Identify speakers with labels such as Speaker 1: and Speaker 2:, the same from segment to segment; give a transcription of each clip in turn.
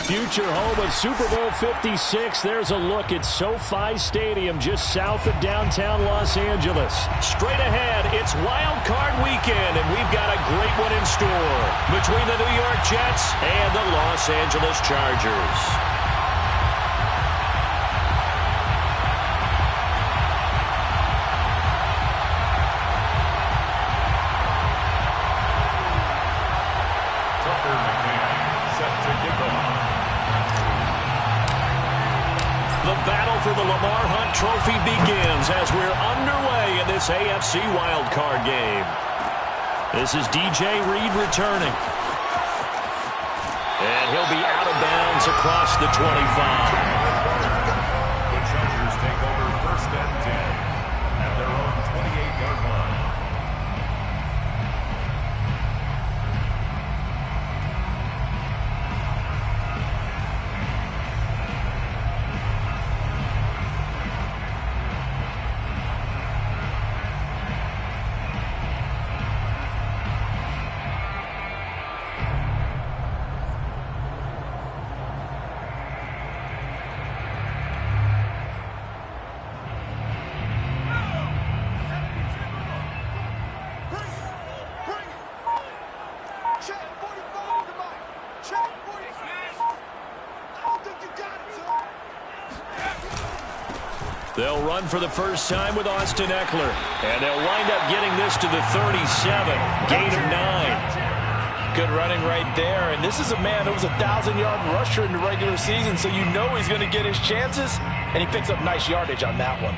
Speaker 1: future home of Super Bowl 56. There's a look at SoFi Stadium just south of downtown Los Angeles. Straight ahead, it's Wild Card Weekend, and we've got a great one in store between the New York Jets and the Los Angeles Chargers. For the Lamar Hunt Trophy begins as we're underway in this AFC wildcard game. This is DJ Reed returning. And he'll be out of bounds across the 25.
Speaker 2: The Chargers take over first and 10 at their own 28-yard line.
Speaker 1: They'll run for the first time with Austin Eckler. And they'll wind up getting this to the 37. Gain of 9.
Speaker 3: Good running right there. And this is a man that was a 1,000-yard rusher in the regular season, so you know he's going to get his chances. And he picks up nice yardage on that one.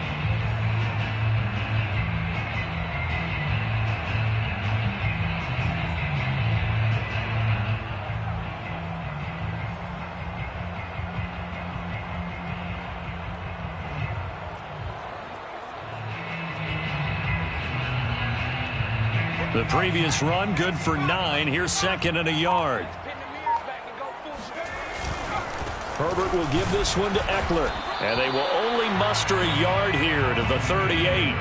Speaker 1: The previous run, good for 9. Here's second and a yard. Herbert will give this one to Eckler. And they will only muster a yard here to the 38.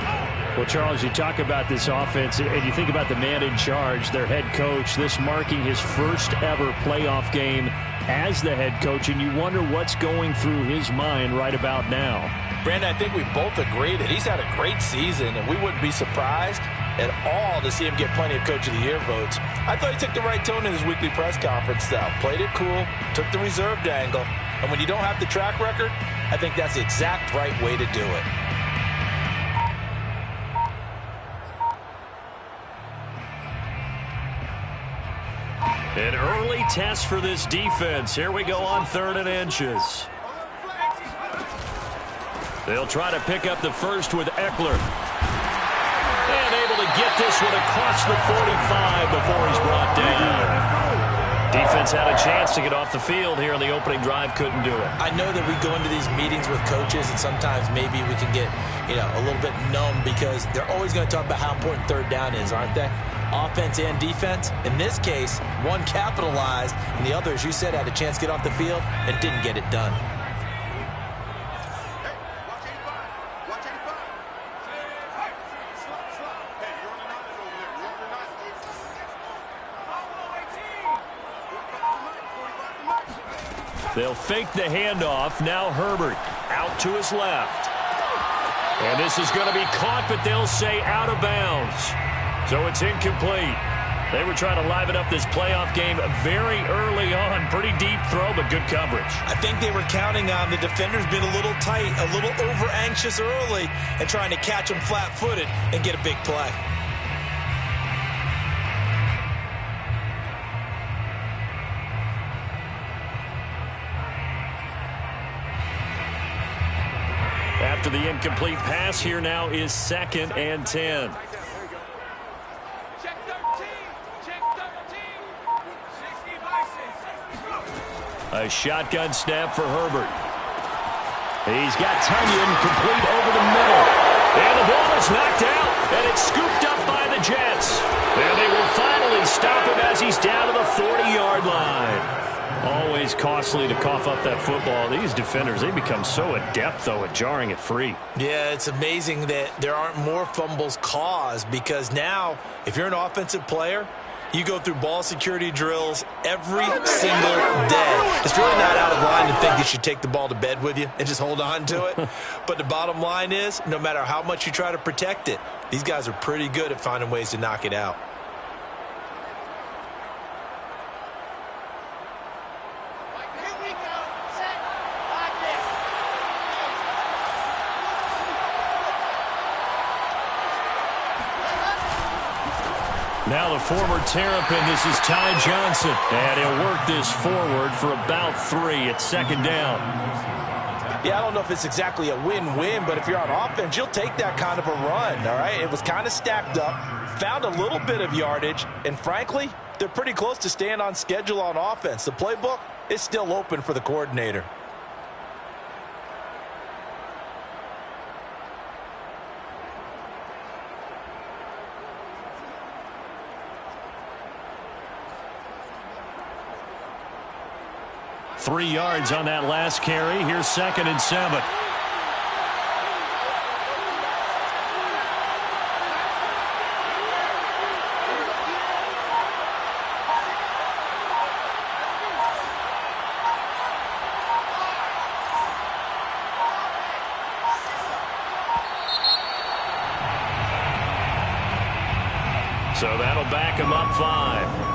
Speaker 1: Well, Charles, you talk about this offense, and you think about the man in charge, their head coach, this marking his first ever playoff game as the head coach, and you wonder what's going through his mind right about now.
Speaker 3: Brandon, I think we both agree that he's had a great season, and we wouldn't be surprised at all to see him get plenty of Coach of the Year votes. I thought he took the right tone in his weekly press conference, though. Played it cool, took the reserved angle, and when you don't have the track record, I think that's the exact right way to do it.
Speaker 1: An early test for this defense. Here we go on 3rd and inches. They'll try to pick up the first with Eckler. And able to get this one across the 45 before he's brought down. Defense had a chance to get off the field here in the opening drive, couldn't do it.
Speaker 3: I know that we go into these meetings with coaches, and sometimes maybe we can get, a little bit numb because they're always going to talk about how important 3rd down is, aren't they? Offense and defense. In this case, one capitalized, and the other, as you said, had a chance to get off the field and didn't get it done.
Speaker 1: They'll fake the handoff. Now Herbert out to his left. And this is going to be caught, but they'll say out of bounds. So it's incomplete. They were trying to liven up this playoff game very early on. Pretty deep throw, but good coverage.
Speaker 3: I think they were counting on the defenders being a little tight, a little over-anxious early, and trying to catch them flat-footed and get a big play.
Speaker 1: After the incomplete pass, here now is 2nd and 10. A shotgun snap for Herbert. He's got Tunyon complete over the middle. And the ball is knocked out, and it's scooped up by the Jets. And they will finally stop him as he's down to the 40-yard line. Always costly to cough up that football. These defenders, they become so adept, though, at jarring it free.
Speaker 3: Yeah, it's amazing that there aren't more fumbles caused because now, if you're an offensive player, You go through ball security drills every single day. It's really not out of line to think you should take the ball to bed with you and just hold on to it. But the bottom line is, no matter how much you try to protect it, these guys are pretty good at finding ways to knock it out.
Speaker 1: Now the former Terrapin, this is Ty Johnson. And he'll work this forward for about 3 at second down.
Speaker 3: Yeah, I don't know if it's exactly a win-win, but if you're on offense, you'll take that kind of a run, all right? It was kind of stacked up, found a little bit of yardage, and frankly, they're pretty close to staying on schedule on offense. The playbook is still open for the coordinator.
Speaker 1: Three yards on that last carry. Here's 2nd and 7. So that'll back him up 5.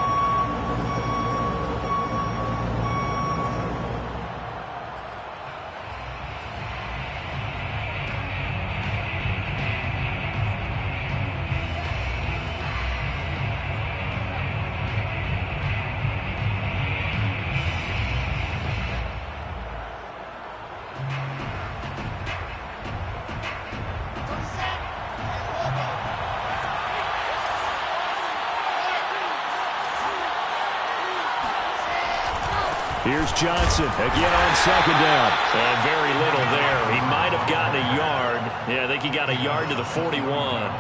Speaker 1: Here's Johnson again on 2nd down. And very little there. He might have gotten a yard. Yeah, I think he got a yard to the 41.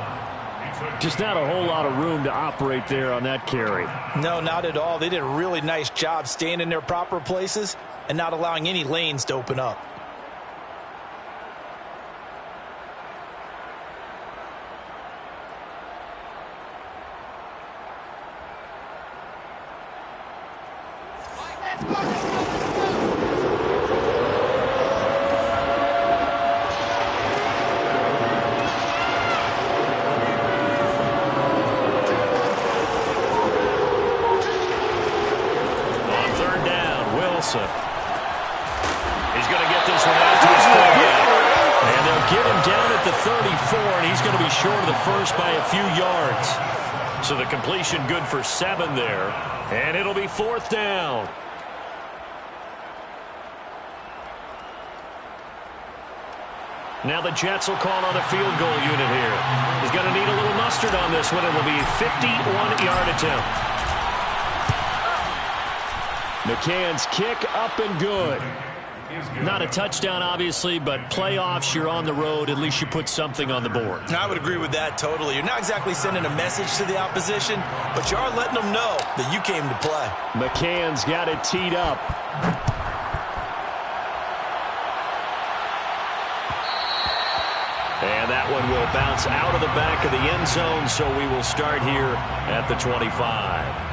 Speaker 1: Just not a whole lot of room to operate there on that carry.
Speaker 3: No, not at all. They did a really nice job staying in their proper places and not allowing any lanes to open up.
Speaker 1: He's going to get this one out to his fullback. And they'll get him down at the 34, and he's going to be short of the first by a few yards. So the completion good for 7 there. And it'll be 4th down. Now the Jets will call on the field goal unit here. He's going to need a little mustard on this one. It will be a 51-yard attempt. McCann's kick up and good. Not a touchdown, obviously, but playoffs, you're on the road. At least you put something on the board.
Speaker 3: I would agree with that totally. You're not exactly sending a message to the opposition, but you are letting them know that you came to play.
Speaker 1: McCann's got it teed up. And that one will bounce out of the back of the end zone, so we will start here at the 25.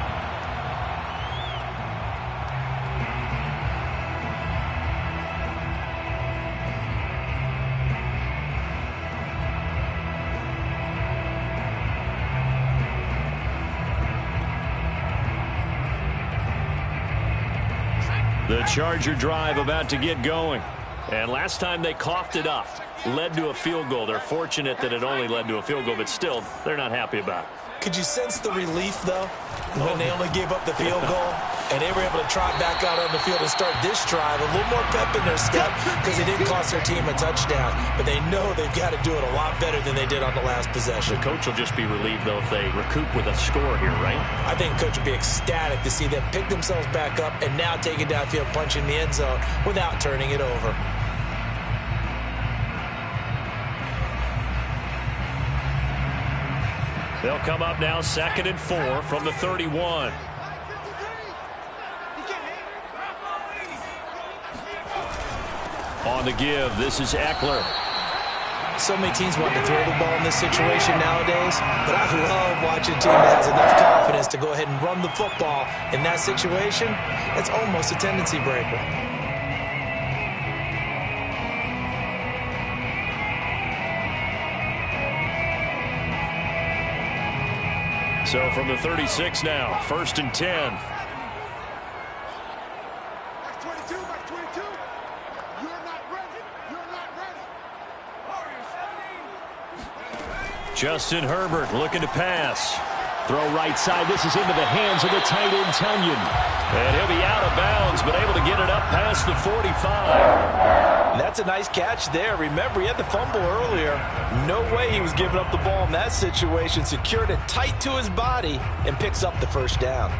Speaker 1: The Charger drive about to get going. And last time they coughed it up, led to a field goal. They're fortunate that it only led to a field goal, but still, they're not happy about it.
Speaker 3: Could you sense the relief, though, when they only gave up the field goal and they were able to trot back out on the field and start this drive? A little more pep in their step because they didn't cost their team a touchdown. But they know they've got to do it a lot better than they did on the last possession.
Speaker 1: The coach will just be relieved, though, if they recoup with a score here, right?
Speaker 3: I think the coach will be ecstatic to see them pick themselves back up and now take it downfield, punch in the end zone without turning it over.
Speaker 1: They'll come up now 2nd and 4 from the 31. On the give, this is Eckler.
Speaker 3: So many teams want to throw the ball in this situation nowadays, but I love watching a team that has enough confidence to go ahead and run the football in that situation. It's almost a tendency breaker.
Speaker 1: So from the 36 now, 1st and 10. Justin Herbert looking to pass. Throw right side. This is into the hands of the tight end, Tunyon. And he'll be out of bounds, but able to get it up past the 45.
Speaker 3: That's a nice catch there. Remember, he had the fumble earlier. No way he was giving up the ball in that situation. Secured it tight to his body and picks up the first down.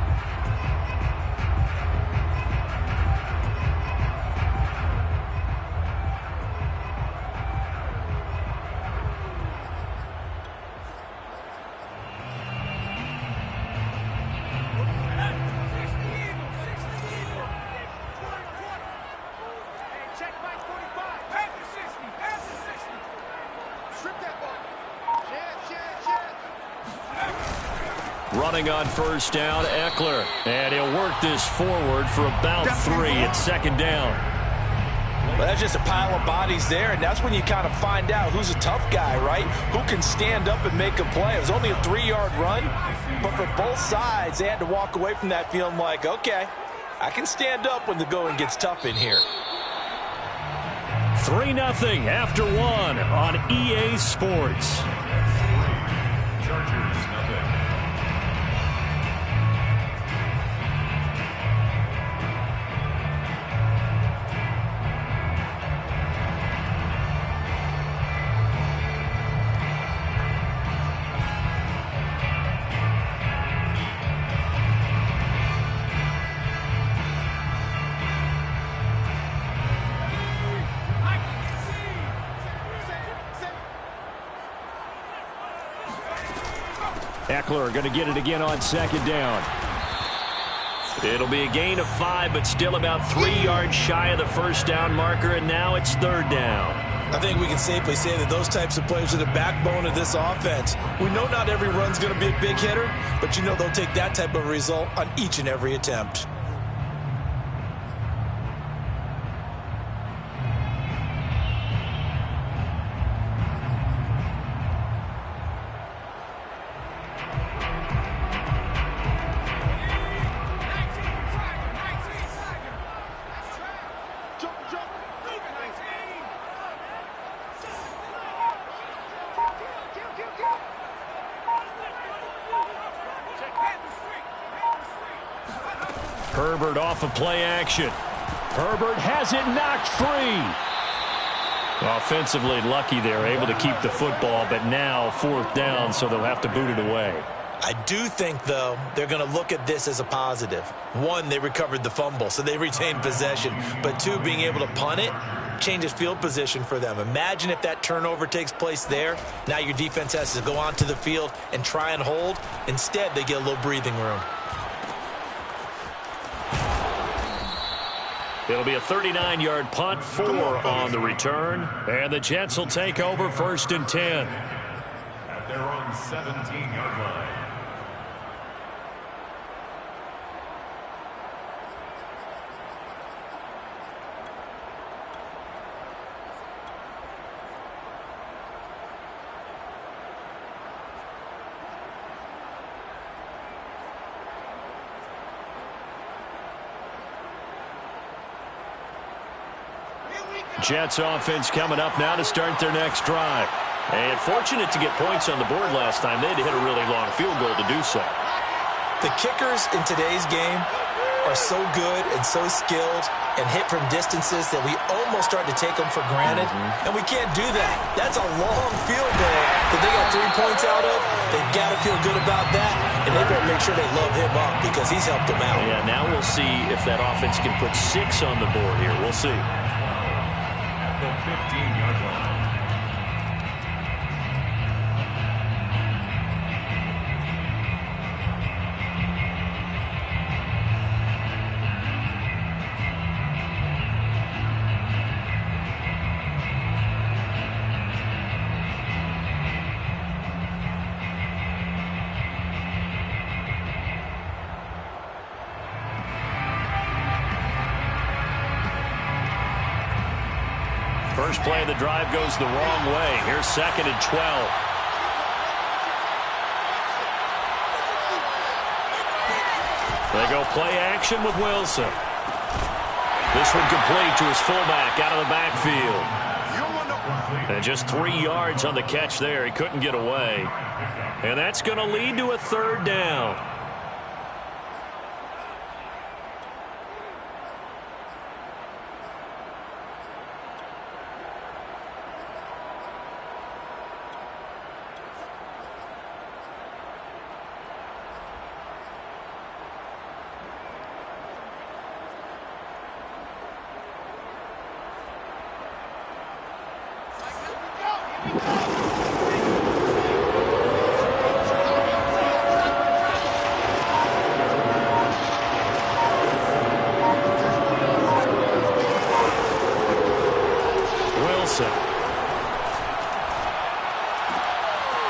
Speaker 1: Running on 1st down, Eckler. And he'll work this forward for about 3 at 2nd down.
Speaker 3: Well, that's just a pile of bodies there, and that's when you kind of find out who's a tough guy, right? Who can stand up and make a play. It was only a 3-yard run, but for both sides, they had to walk away from that feeling like, okay, I can stand up when the going gets tough in here.
Speaker 1: 3-0 after 1 on EA Sports.
Speaker 2: Chargers, nothing.
Speaker 1: Eckler going to get it again on 2nd down. It'll be a gain of 5, but still about 3 yards shy of the 1st down marker, and now it's 3rd down.
Speaker 3: I think we can safely say that those types of players are the backbone of this offense. We know not every run's going to be a big hitter, but you know they'll take that type of result on each and every attempt.
Speaker 1: Herbert off of play action. Herbert has it knocked free. Offensively lucky they're able to keep the football, but now 4th down, so they'll have to boot it away.
Speaker 3: I do think, though, they're going to look at this as a positive. 1, they recovered the fumble, so they retained possession. But 2, being able to punt it changes field position for them. Imagine if that turnover takes place there. Now your defense has to go onto the field and try and hold. Instead, they get a little breathing room.
Speaker 1: It'll be a 39-yard punt, 4 on the return. And the Jets will take over 1st and 10.
Speaker 2: At their own 17-yard line.
Speaker 1: Jets offense coming up now to start their next drive. And fortunate to get points on the board last time. They had to hit a really long field goal to do so.
Speaker 3: The kickers in today's game are so good and so skilled and hit from distances that we almost start to take them for granted. And we can't do that. That's a long field goal that they got 3 points out of. They've got to feel good about that. And they better make sure they love him up because he's helped them out.
Speaker 1: Yeah, now we'll see if that offense can put 6 on the board here. We'll see.
Speaker 2: The 15-yard line.
Speaker 1: first play of the drive goes the wrong way. Here's 2nd and 12. They go play action with Wilson. This one complete to his fullback out of the backfield. And just 3 yards on the catch there. He couldn't get away. And that's going to lead to a 3rd down.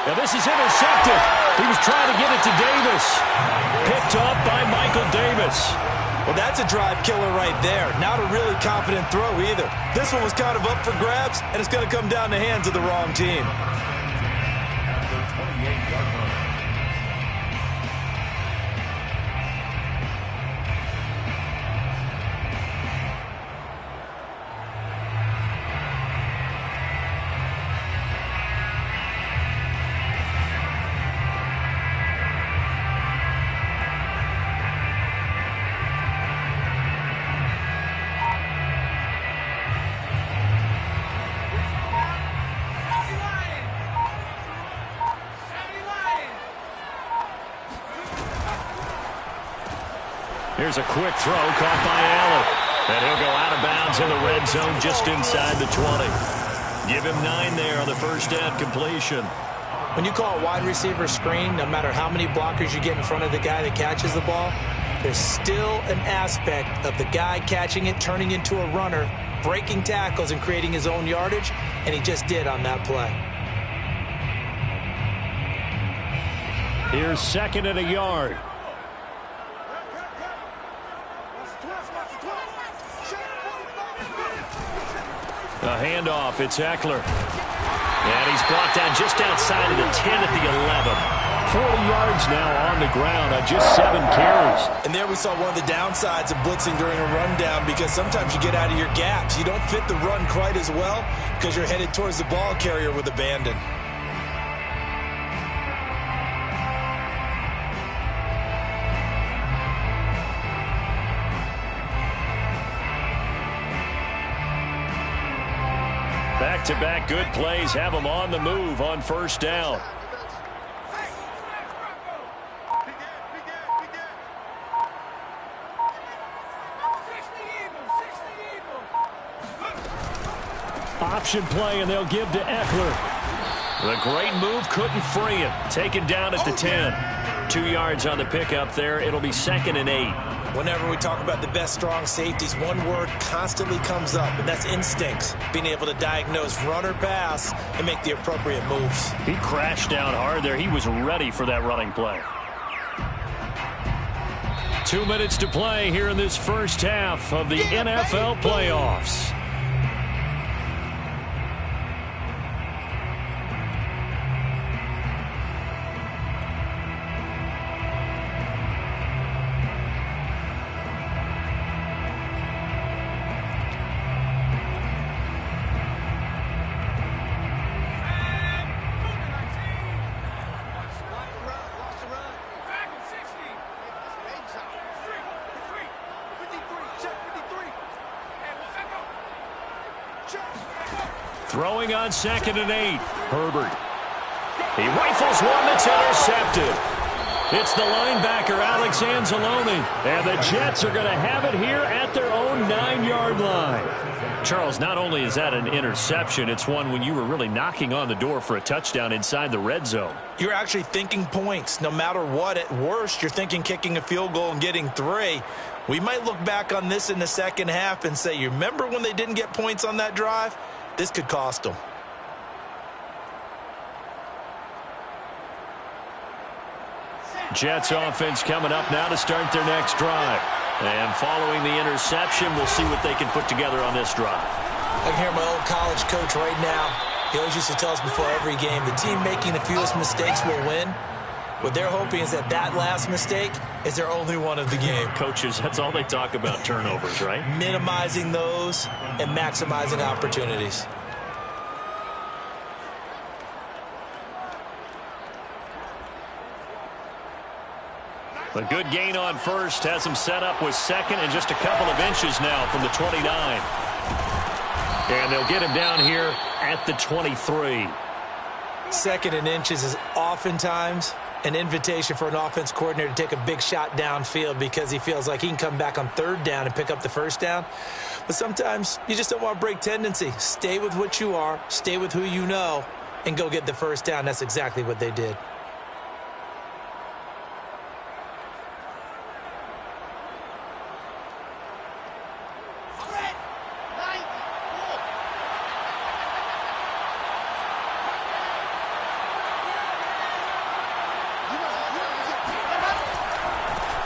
Speaker 1: Now this is intercepted. He was trying to get it to Davis. Picked up by Michael Davis.
Speaker 3: Well, that's a drive killer right there. Not a really confident throw either. This one was kind of up for grabs, and it's going to come down the hands of the wrong team.
Speaker 2: At the 28-yard line.
Speaker 1: Here's a quick throw caught by Allen. And he'll go out of bounds in the red zone just inside the 20. Give him 9 there on the first down completion.
Speaker 3: When you call a wide receiver screen, no matter how many blockers you get in front of the guy that catches the ball, there's still an aspect of the guy catching it, turning into a runner, breaking tackles and creating his own yardage, and he just did on that play.
Speaker 1: Here's 2nd and a yard. A handoff, it's Eckler. And he's brought down just outside of the 10 at the 11. 40 yards now on the ground on just 7 carries.
Speaker 3: And there we saw one of the downsides of blitzing during a rundown, because sometimes you get out of your gaps. You don't fit the run quite as well because you're headed towards the ball carrier with abandon.
Speaker 1: Back-to-back good plays have them on the move on first down. Option play, and they'll give to Eckler. The great move couldn't free him. Taken down at the 10. 2 yards on the pickup there. It'll be 2nd and 8.
Speaker 3: Whenever we talk about the best strong safeties, one word constantly comes up, and that's instincts. Being able to diagnose run or pass and make the appropriate moves.
Speaker 1: He crashed down hard there. He was ready for that running play. 2 minutes to play here in this first half of the NFL playoffs. Throwing on 2nd and 8. Herbert. He rifles one that's intercepted. It's the linebacker, Alex Anzalone. And the Jets are going to have it here at their own 9-yard line. Charles, not only is that an interception, it's one when you were really knocking on the door for a touchdown inside the red zone.
Speaker 3: You're actually thinking points. No matter what, at worst, you're thinking kicking a field goal and getting 3. We might look back on this in the second half and say, you remember when they didn't get points on that drive? This could cost them.
Speaker 1: Jets offense coming up now to start their next drive. And following the interception, we'll see what they can put together on this drive.
Speaker 3: I can hear my old college coach right now. He always used to tell us before every game, the team making the fewest mistakes will win. What they're hoping is that that last mistake is their only one of the game.
Speaker 1: Coaches, that's all they talk about, turnovers, right?
Speaker 3: Minimizing those and maximizing opportunities.
Speaker 1: A good gain on first has him set up with second and just a couple of inches now from the 29. And they'll get him down here at the 23.
Speaker 3: Second and inches is oftentimes an invitation for an offense coordinator to take a big shot downfield because he feels like he can come back on third down and pick up the first down. But sometimes you just don't want to break tendency. Stay with what you are, stay with who you know, and go get the first down. That's exactly what they did.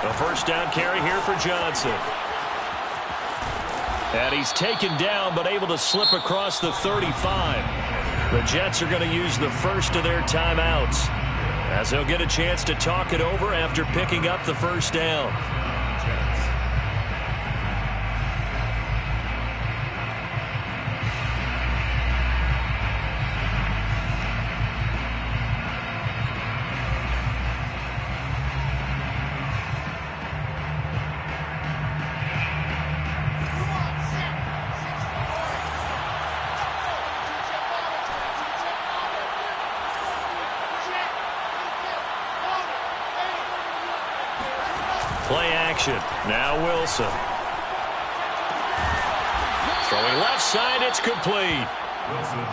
Speaker 1: A first down carry here for Johnson. And he's taken down but able to slip across the 35. The Jets are going to use the first of their timeouts as they'll get a chance to talk it over after picking up the first down. Play action. Now Wilson. Throwing left side, it's complete.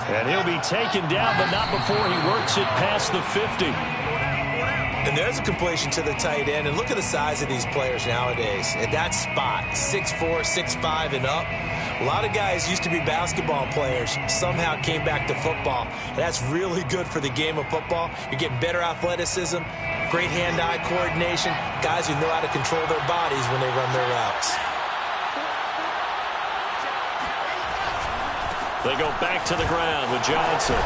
Speaker 1: And he'll be taken down, but not before he works it past the 50.
Speaker 3: And there's a completion to the tight end. And look at the size of these players nowadays. At that spot, 6'4", 6'5", and up. A lot of guys used to be basketball players, somehow came back to football. And that's really good for the game of football. You're getting better athleticism, great hand-eye coordination, guys who know how to control their bodies when they run their routes.
Speaker 1: They go back to the ground with Johnson.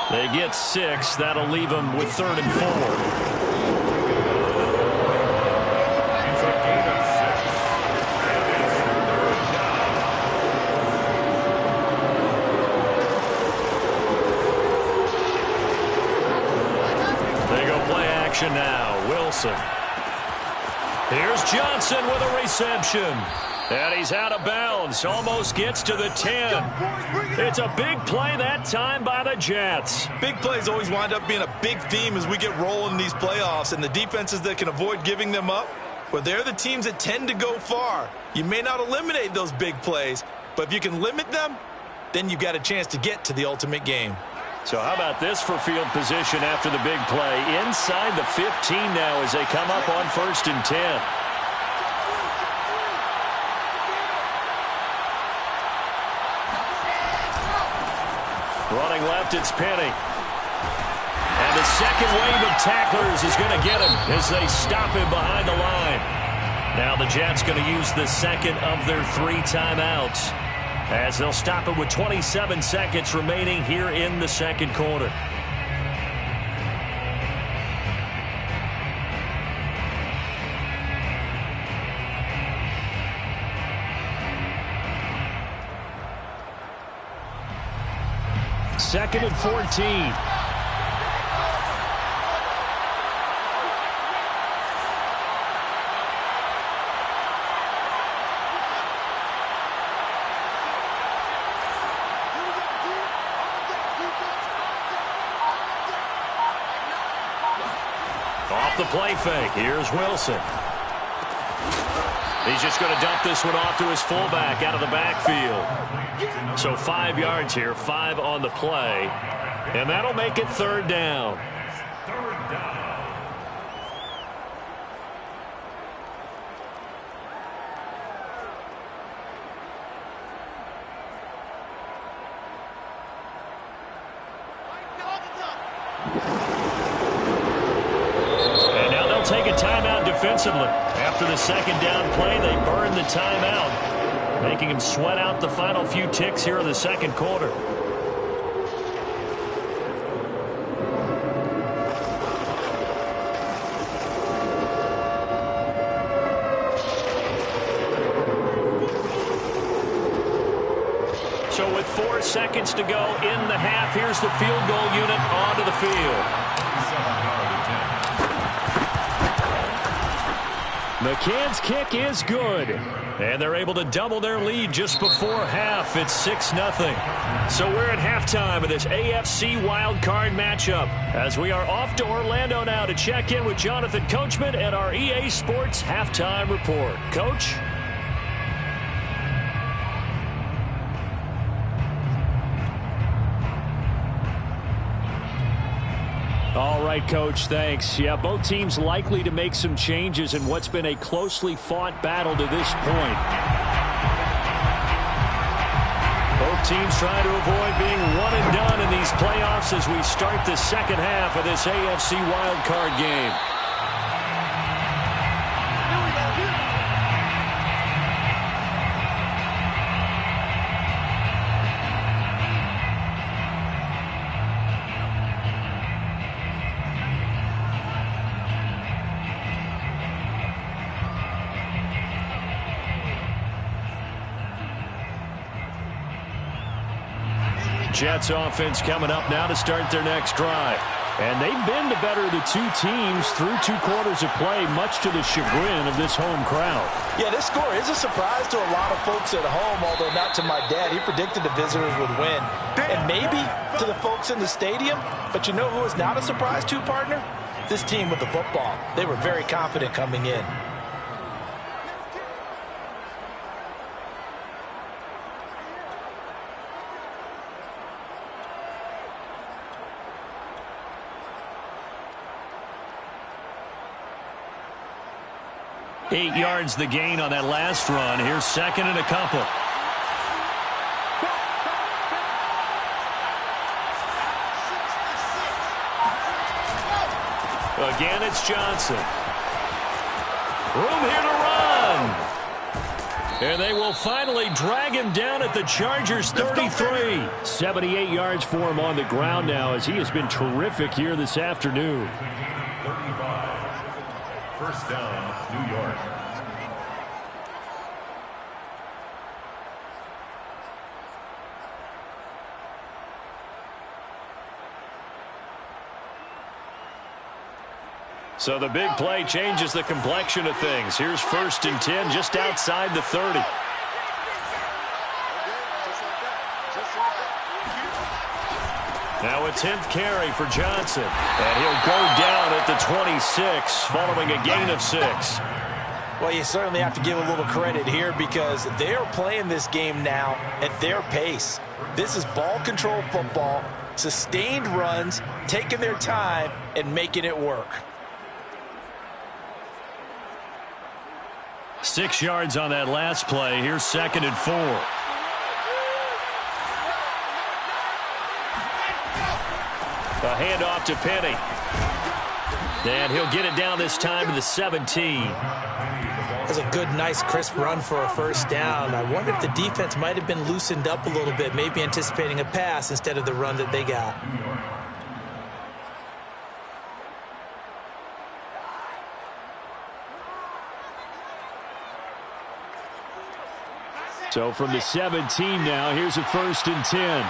Speaker 1: They get 6. That'll leave them with 3rd and 4. Now, Wilson. Here's Johnson with a reception. And he's out of bounds. Almost gets to the 10. It's a big play that time by the Jets.
Speaker 3: Big plays always wind up being a big theme as we get rolling in these playoffs. And the defenses that can avoid giving them up, well, they're the teams that tend to go far. You may not eliminate those big plays, but if you can limit them, then you've got a chance to get to the ultimate game.
Speaker 1: So how about this for field position after the big play? Inside the 15 now as they come up on 1st and 10. Running left, it's Penny. And the second wave of tacklers is going to get him as they stop him behind the line. Now the Jets going to use the second of their 3 timeouts, as they'll stop it with 27 seconds remaining here in the second quarter. Second and 14. Off the play fake. Here's Wilson. He's just going to dump this one off to his fullback out of the backfield. So 5 yards here, 5 on the play. And that'll make it 3rd down. And now they'll take a timeout defensively. After the second down play, they burn the timeout. making him sweat out the final few ticks here in the second quarter. So with 4 seconds to go in the half, here's the field goal unit onto the field. McCann's kick is good. And they're able to double their lead just before half. It's 6-0. So we're at halftime of this AFC wildcard matchup as we are off to Orlando now to check in with Jonathan Coachman and our EA Sports halftime report. Coach? All right, Coach, thanks. Yeah, both teams likely to make some changes in what's been a closely fought battle to this point. Both teams trying to avoid being one and done in these playoffs as we start the second half of this AFC wildcard game. Jets offense coming up now to start their next drive. And they've been the better of the two teams through 2 quarters of play, much to the chagrin of this home crowd.
Speaker 3: Yeah, this score is a surprise to a lot of folks at home, although not to my dad. He predicted the visitors would win. And maybe to the folks in the stadium. But you know who is not a surprise to, partner? This team with the football. They were very confident coming in.
Speaker 1: Eight yards the gain on that last run. Here's second and a couple. Again, it's Johnson. Room here to run. And they will finally drag him down at the Chargers' 33. 78 yards for him on the ground now as he has been terrific here this afternoon.
Speaker 2: 35. First down, New York.
Speaker 1: So the big play changes the complexion of things. Here's 1st and 10 just outside the 30. Now a 10th carry for Johnson. And he'll go down at the 26 following a gain of 6.
Speaker 3: Well, you certainly have to give a little credit here because they're playing this game now at their pace. This is ball control football, sustained runs, taking their time, and making it work.
Speaker 1: 6 yards on that last play. Here's 2nd and 4. A handoff to Penny. And he'll get it down this time to the 17.
Speaker 4: That's a good, nice, crisp run for a first down. I wonder if the defense might have been loosened up a little bit, maybe anticipating a pass instead of the run that they got.
Speaker 1: So from the 17 now, here's a 1st and 10.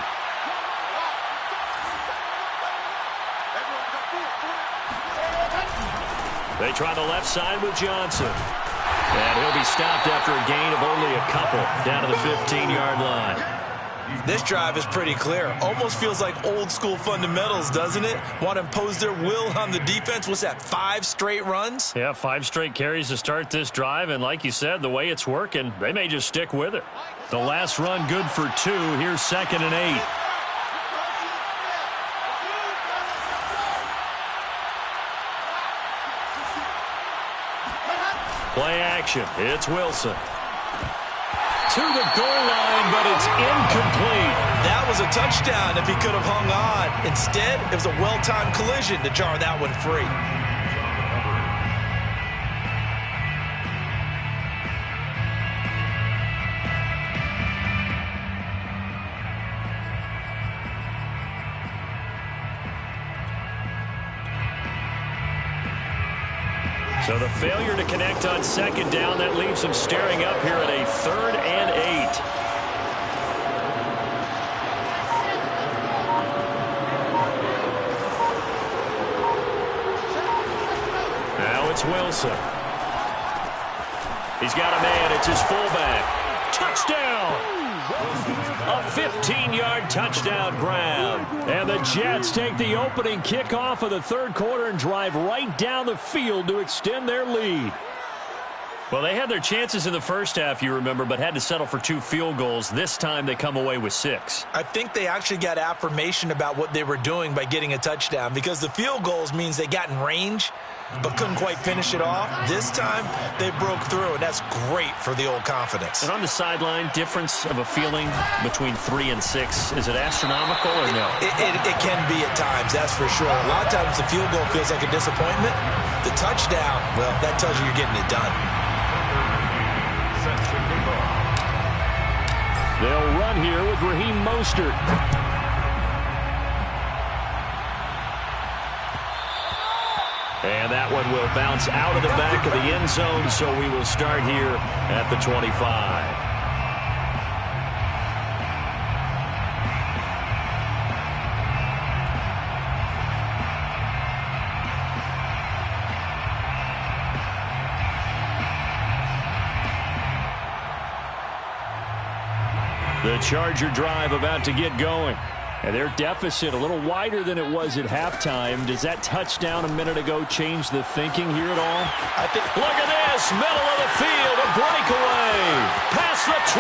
Speaker 1: They try the left side with Johnson. And he'll be stopped after a gain of only a couple down to the 15-yard line.
Speaker 3: This drive is pretty clear. Almost feels like old school fundamentals, doesn't it? Want to impose their will on the defense. What's that, 5 straight runs?
Speaker 1: Yeah, 5 straight carries to start this drive. And like you said, the way it's working, they may just stick with it. The last run good for 2. Here's 2nd and 8. Play action. It's Wilson. To the goal line, but it's incomplete.
Speaker 3: That was a touchdown if he could have hung on. Instead, it was a well-timed collision to jar that one free.
Speaker 1: So the failure to connect on second down, that leaves them staring up here at a 3rd and 8. Now it's Wilson. He's got a man. It's his fullback. Touchdown! A 15-yard touchdown grab. And the Jets take the opening kickoff of the 3rd quarter and drive right down the field to extend their lead. Well, they had their chances in the first half, you remember, but had to settle for 2 field goals. This time they come away with 6.
Speaker 4: I think they actually got affirmation about what they were doing by getting a touchdown, because the field goals means they got in range but couldn't quite finish it off. This time they broke through, and that's great for the old confidence.
Speaker 1: And on the sideline, difference of a feeling between 3 and 6, is it astronomical or no?
Speaker 4: It can be at times, that's for sure. A lot of times the field goal feels like a disappointment. The touchdown, well, that tells you you're getting it done.
Speaker 1: They'll run here with Raheem Mostert. And that one will bounce out of the back of the end zone, so we will start here at the 25. The Charger drive about to get going. And their deficit a little wider than it was at halftime. Does that touchdown a minute ago change the thinking here at all?
Speaker 4: I think.
Speaker 1: Look at this. Middle of the field. A breakaway. Past the 20.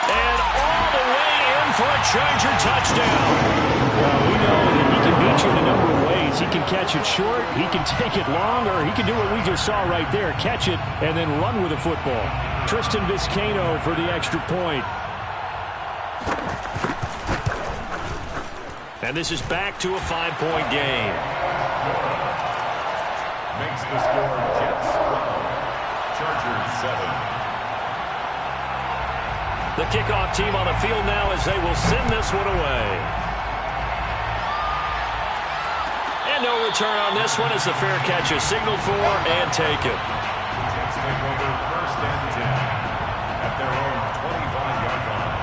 Speaker 1: And all the way in for a Charger touchdown. Well, we know that he can beat you in a number of ways. He can catch it short. He can take it long. Or he can do what we just saw right there. Catch it and then run with the football. Tristan Vizcaino for the extra point. And this is back to a 5-point game.
Speaker 2: Makes the score Jets 12, Chargers 7.
Speaker 1: The kickoff team on the field now as they will send this one away. And no return on this one as the fair catch is signaled for and taken.
Speaker 2: Jets take over 1st and 10 at their own 25-yard line.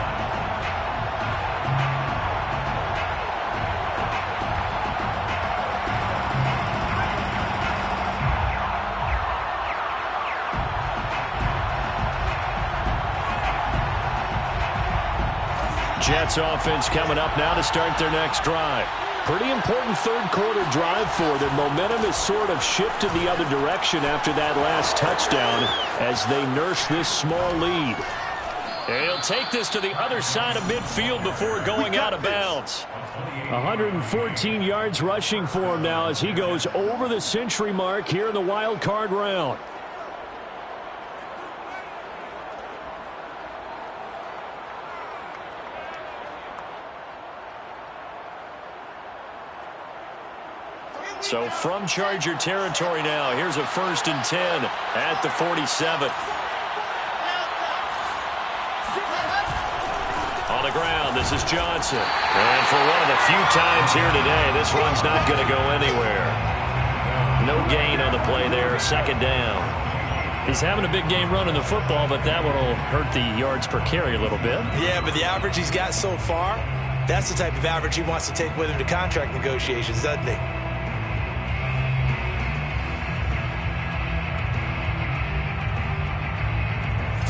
Speaker 1: Jets offense coming up now to start their next drive. Pretty important 3rd quarter drive for them. Momentum has sort of shifted the other direction after that last touchdown as they nurse this small lead. And he'll take this to the other side of midfield before going out of bounds. 114 yards rushing for him now as he goes over the century mark here in the wild card round. So from Charger territory now, here's a 1st and 10 at the 47. On the ground, this is Johnson. And for one of the few times here today, this run's not going to go anywhere. No gain on the play there, 2nd down. He's having a big game running the football, but that one will hurt the yards per carry a little bit.
Speaker 4: Yeah, but the average he's got so far, that's the type of average he wants to take with him to contract negotiations, doesn't he?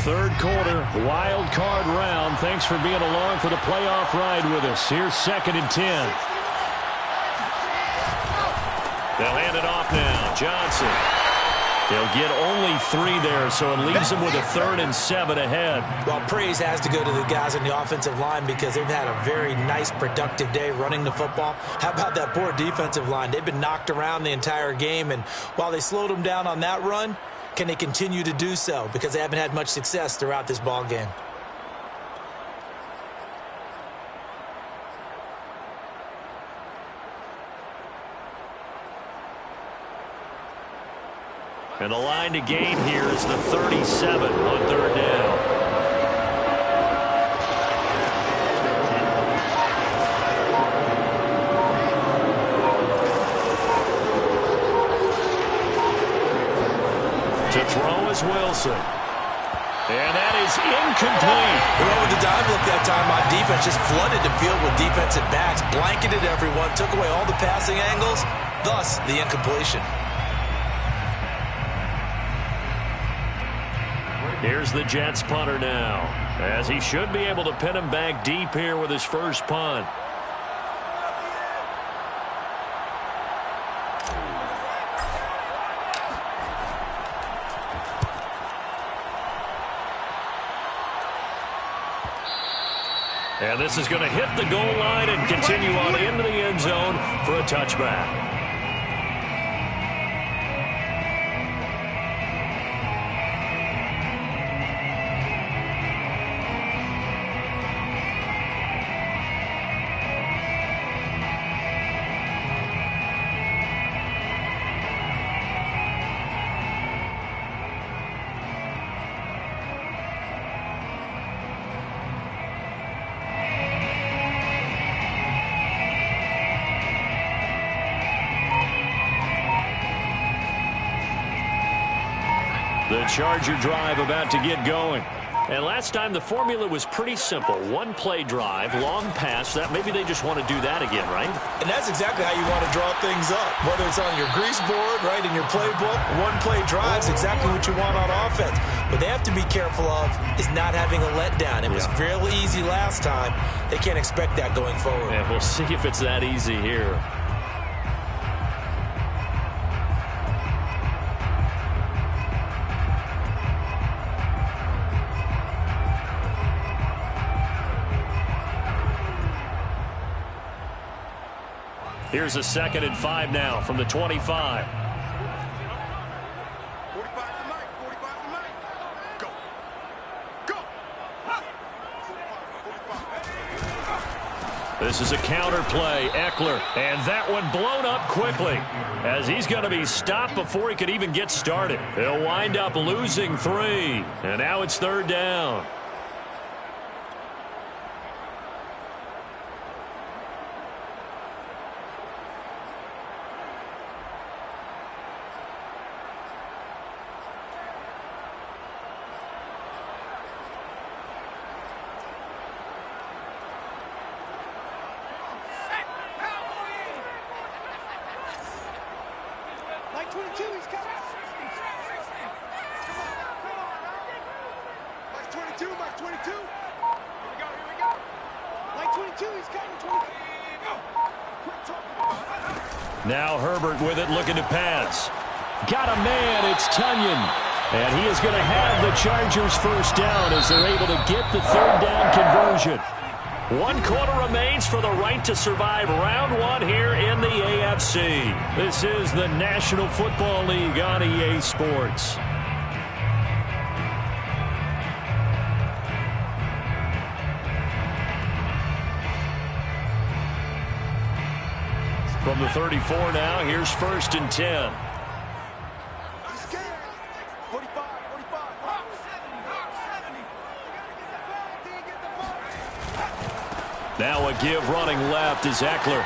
Speaker 1: Third quarter, wild card round. Thanks for being along for the playoff ride with us. Here's 2nd and 10. They'll hand it off now. Johnson. They'll get only 3 there, so it leaves them with a 3rd and 7 ahead.
Speaker 4: Well, praise has to go to the guys on the offensive line because they've had a very nice, productive day running the football. How about that poor defensive line? They've been knocked around the entire game, and while they slowed them down on that run, can they continue to do so? Because they haven't had much success throughout this ball game.
Speaker 1: And the line to gain here is the 37 on 3rd down. is Wilson. And that is incomplete.
Speaker 4: Well, with the dime look that time, my defense just flooded the field with defensive backs, blanketed everyone, took away all the passing angles, thus the incompletion.
Speaker 1: Here's the Jets punter now, as he should be able to pin him back deep here with his first punt. And this is going to hit the goal line and continue on into the end zone for a touchback. The Charger drive about to get going. And last time the formula was pretty simple. One play drive, long pass. That maybe they just want to do that again, right?
Speaker 4: And that's exactly how you want to draw things up. Whether it's on your grease board, right, in your playbook, one play drive's exactly what you want on offense. What they have to be careful of is not having a letdown. It was fairly easy last time. They can't expect that going forward.
Speaker 1: And we'll see if it's that easy here. Here's a 2nd and 5 now from the 25. This is a counter play, Eckler, and that one blown up quickly as he's going to be stopped before he could even get started. He'll wind up losing 3, and now it's 3rd down. Now Herbert with it, looking to pass. Got a man, it's Tunyon. And he is going to have the Chargers first down as they're able to get the 3rd down conversion. 1 quarter remains for the right to survive round 1 here in the AFC. This is the National Football League on EA Sports. From the 34 now, here's 1st and 10. Now a give running left is Eckler.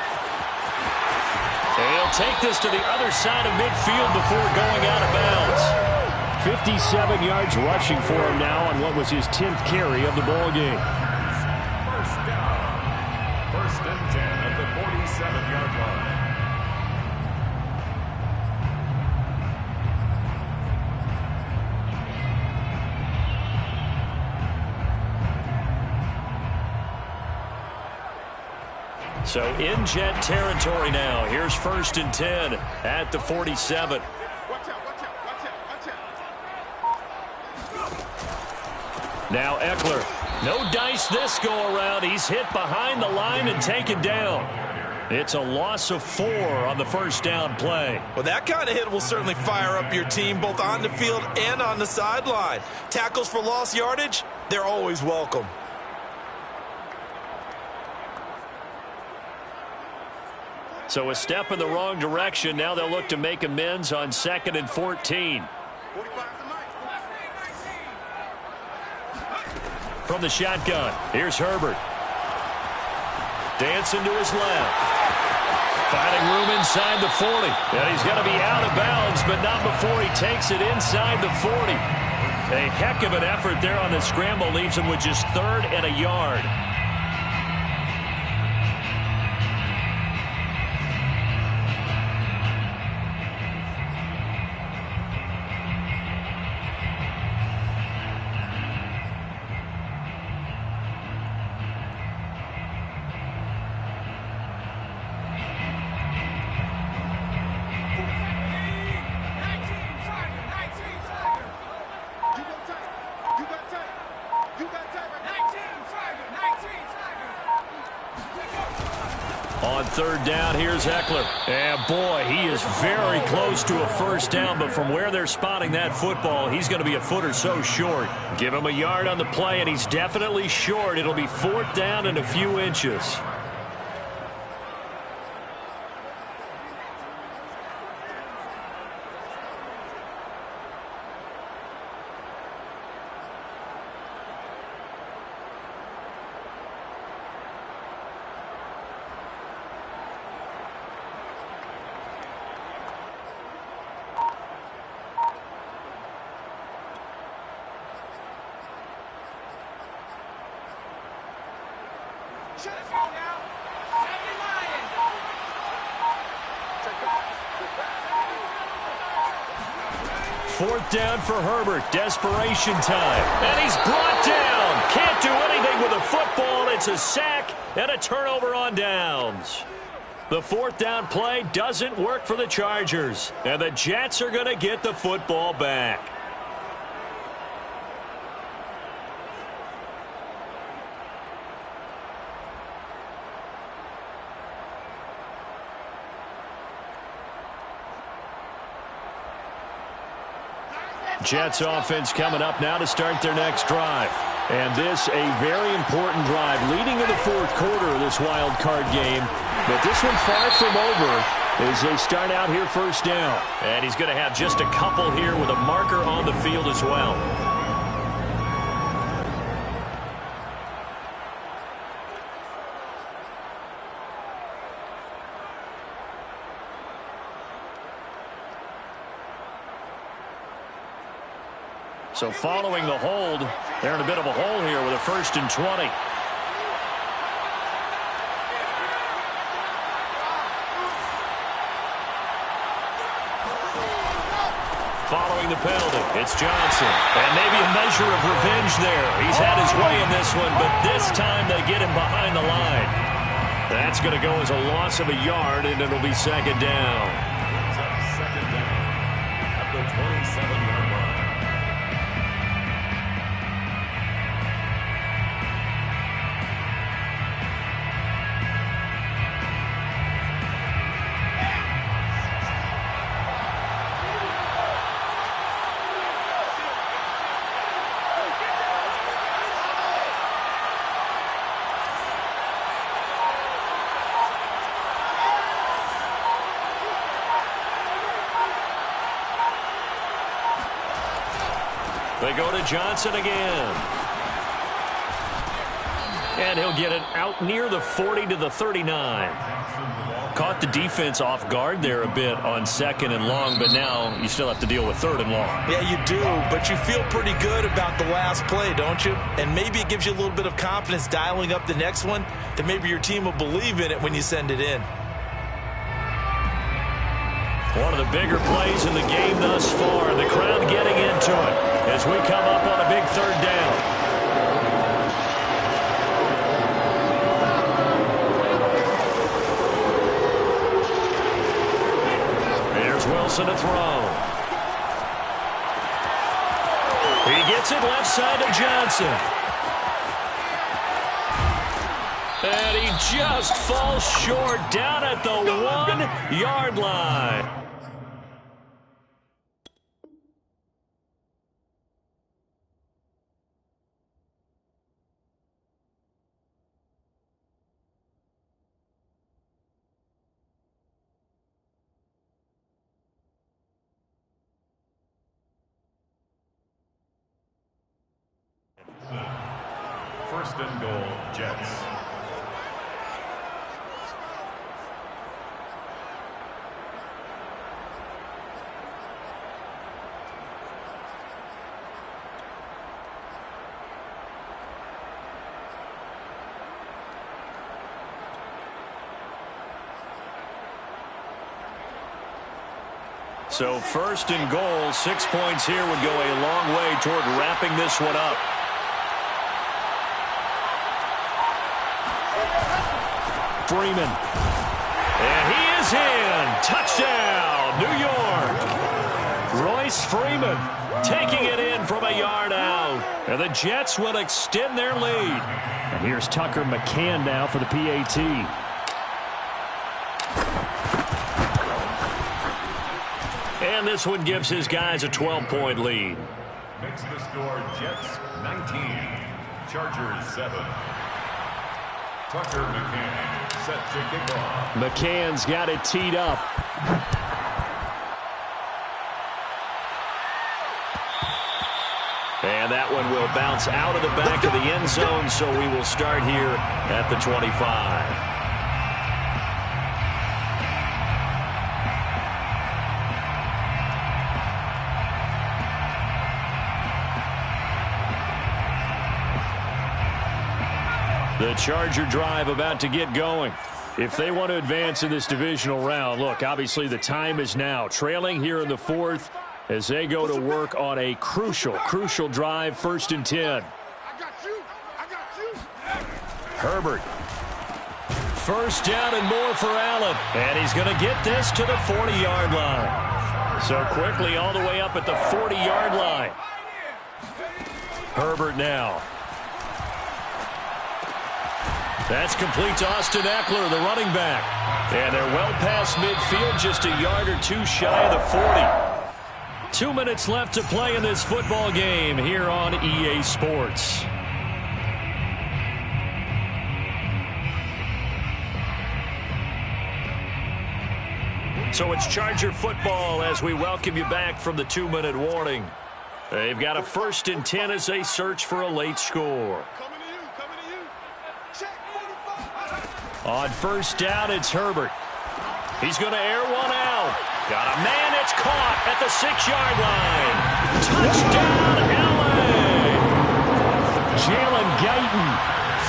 Speaker 1: And he'll take this to the other side of midfield before going out of bounds. 57 yards rushing for him now on what was his 10th carry of the ball game.
Speaker 2: First down. 1st and 10 at the 47-yard line.
Speaker 1: So in Jet territory now. Here's 1st and 10 at the 47. Now Eckler. No dice this go around. He's hit behind the line and taken down. It's a loss of 4 on the 1st down play.
Speaker 4: Well, that kind of hit will certainly fire up your team both on the field and on the sideline. Tackles for lost yardage, they're always welcome.
Speaker 1: So a step in the wrong direction. Now they'll look to make amends on 2nd and 14. From the shotgun, here's Herbert. Dancing to his left. Finding room inside the 40. And he's going to be out of bounds, but not before he takes it inside the 40. A heck of an effort there on the scramble. Leaves him with just 3rd and a yard. On 3rd down, here's Eckler. And boy, he is very close to a first down, but from where they're spotting that football, he's going to be a foot or so short. Give him a yard on the play, and he's definitely short. It'll be 4th down and a few inches. Fourth down for Herbert. Desperation time. And he's brought down. Can't do anything with a football. It's a sack and a turnover on downs. The 4th down play doesn't work for the Chargers. And the Jets are going to get the football back. Jets offense coming up now to start their next drive. And this a very important drive leading to the 4th quarter of this wild card game. But this one far from over as they start out here 1st down. And he's going to have just a couple here with a marker on the field as well. So following the hold, they're in a bit of a hole here with a 1st and 20. Following the penalty, it's Johnson. And maybe a measure of revenge there. He's had his way in this one, but this time they get him behind the line. That's going to go as a loss of a yard, and it'll be 2nd down.
Speaker 2: Second down at the 27-yard line.
Speaker 1: They go to Johnson again. And he'll get it out near the 40 to the 39. Caught the defense off guard there a bit on 2nd and long, but now you still have to deal with 3rd and long.
Speaker 4: Yeah, you do, but you feel pretty good about the last play, don't you? And maybe it gives you a little bit of confidence dialing up the next one that maybe your team will believe in it when you send it in.
Speaker 1: One of the bigger plays in the game thus far. The crowd getting into it as we come up on a big 3rd down. Here's Wilson to throw. He gets it left side to Johnson. And he just falls short down at the 1-yard line.
Speaker 2: First and goal, Jets.
Speaker 1: So first and goal, 6 points here would go a long way toward wrapping this one up. Freeman. And he is in. Touchdown, New York. Royce Freeman taking it in from a yard out. And the Jets will extend their lead. And here's Tucker McCann now for the PAT. And this one gives his guys a 12-point lead.
Speaker 2: Makes the score Jets 19, Chargers 7. Tucker McCann set to kick off.
Speaker 1: McCann's got it teed up. And that one will bounce out of the back of the end zone, so we will start here at the 25. The Charger drive about to get going. If they want to advance in this divisional round, look, obviously the time is now. Trailing here in the fourth as they go to work on a crucial drive, 1st and 10. Herbert. First down and more for Allen. And he's going to get this to the 40-yard line. So quickly all the way up at the 40-yard line. Herbert now. That's complete to Austin Eckler, the running back. And they're well past midfield, just a yard or two shy of the 40. 2 minutes left to play in this football game here on EA Sports. So it's Charger football as we welcome you back from the 2-minute warning. They've got a 1st and 10 as they search for a late score. On first down, it's Herbert. He's going to air one out. Got a man, it's caught at the 6-yard line. Touchdown, LA! Jalen Guyton,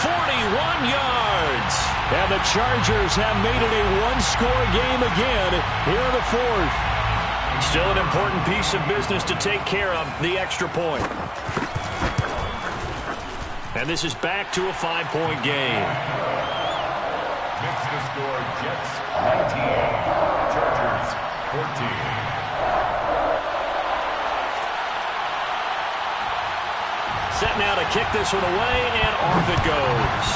Speaker 1: 41 yards. And the Chargers have made it a one-score game again here in the fourth. Still an important piece of business to take care of, the extra point. And this is back to a 5-point game.
Speaker 2: Makes the score Jets 19, Chargers 14.
Speaker 1: Set now to kick this one away, and off it goes.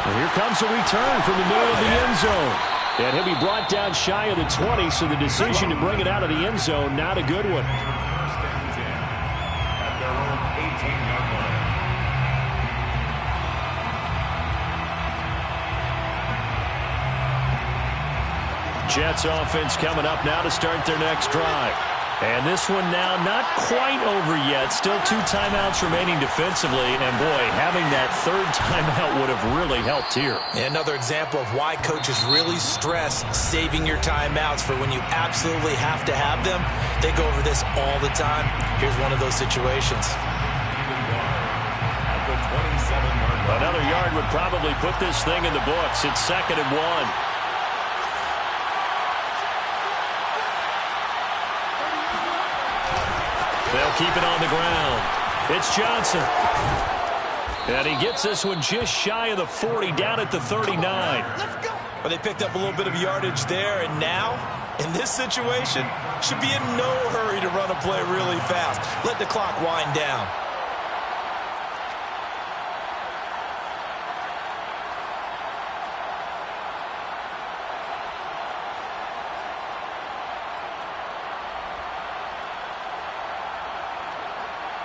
Speaker 1: And here comes a return from the middle of the end zone. And he'll be brought down shy of the 20, so the decision to bring it out of the end zone, not a good one.
Speaker 2: First and 10 at their own 18-yard line.
Speaker 1: Jets offense coming up now to start their next drive. And this one now not quite over yet. Still 2 timeouts remaining defensively. And, boy, having that 3rd timeout would have really helped here.
Speaker 4: Another example of why coaches really stress saving your timeouts for when you absolutely have to have them. They go over this all the time. Here's one of those situations.
Speaker 2: At the 27-yard line.
Speaker 1: Another yard would probably put this thing in the books. It's 2nd and 1. They'll keep it on the ground. It's Johnson. And he gets this one just shy of the 40, down at the 39.
Speaker 4: Well, they picked up a little bit of yardage there, and now, in this situation, should be in no hurry to run a play really fast. Let the clock wind down.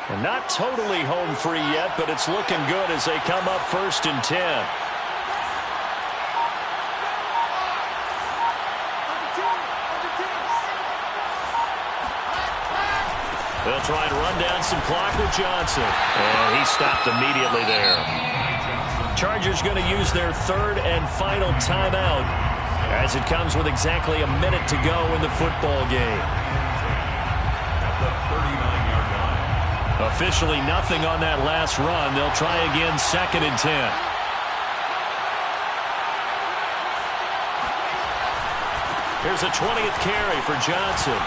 Speaker 1: And not totally home free yet, but it's looking good as they come up 1st and 10. They'll try and run down some clock with Johnson. And he stopped immediately there. Chargers going to use their 3rd and final timeout as it comes with exactly a minute to go in the football game.
Speaker 2: At the 39-yard line.
Speaker 1: Officially nothing on that last run. They'll try again 2nd and 10. Here's a 20th carry for Johnson.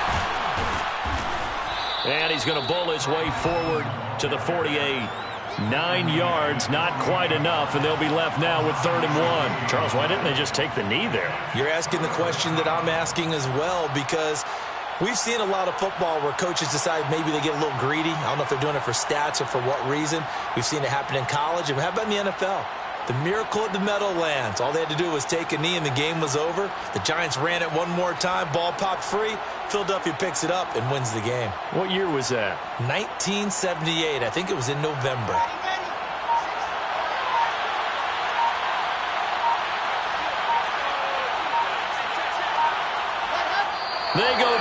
Speaker 1: And he's going to bowl his way forward to the 48. 9 yards, not quite enough, and they'll be left now with 3rd and 1.
Speaker 2: Charles, why didn't they just take the knee there?
Speaker 4: You're asking the question that I'm asking as well, because we've seen a lot of football where coaches decide maybe they get a little greedy. I don't know if they're doing it for stats or for what reason. We've seen it happen in college. And how about in the NFL? The miracle at the Meadowlands. All they had to do was take a knee and the game was over. The Giants ran it one more time. Ball popped free. Philadelphia picks it up and wins the game.
Speaker 1: What year was that?
Speaker 4: 1978. I think it was in November.
Speaker 1: They go